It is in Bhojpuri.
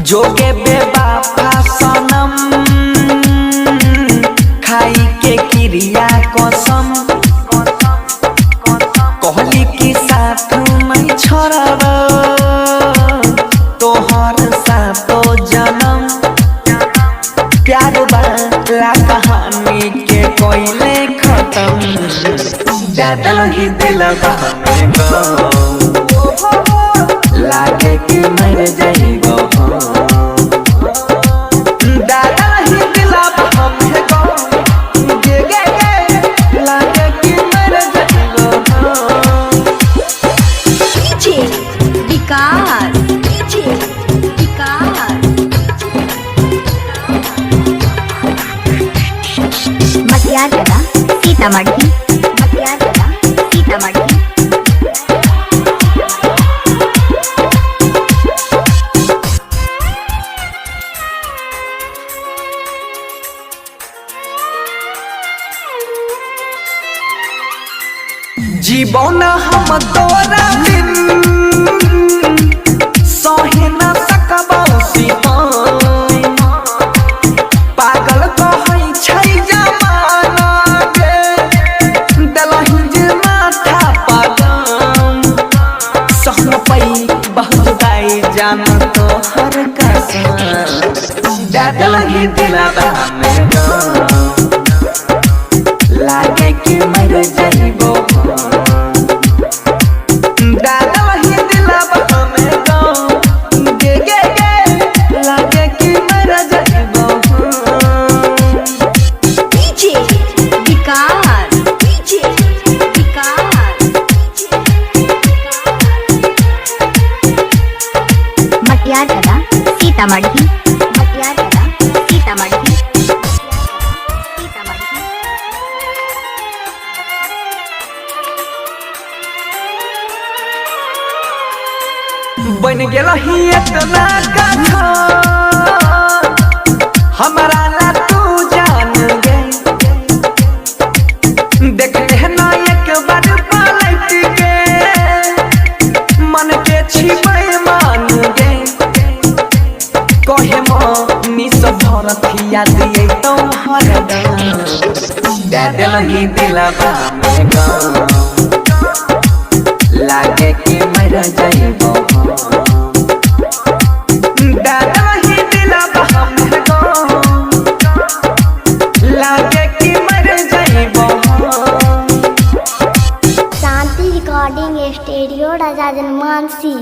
जोगे बेवफा सनम खाई के क्रिया कसम कहली कि साथ नहीं छोड़ब तोहर सातो जन्म प्यार वाला कहानी के कोइले खत्म ज्यादा ही दिलवा में लागे कि मर जाइबो दादा ही दिलवा में गे गे गे लागे कि मर जाइबो डीजे विकास मटियार कला सीतामढ़ी जीवन हम तोरा बिन सहे न सकबो सिपाही पागल कहै छै जमाना के दलहि जे माथा पगम सहन पई बहुत दाई जान तो हर कसम दलहि दिलवा में लागे कि मर जाइबो मटियार कला सीतामढ़ी बन गेल ही इतना कथा हमारा ला तू जान गे देख लेना एक बार पलट के मन के छिपे मान गे कहे मनी सब भरथिया दिए तो हरदम दे लगी दिलवा में लागे कि मर जाइबो लागे कि मर जाइबो शांति रिकॉर्डिंग स्टूडियो राजा जनमानसी।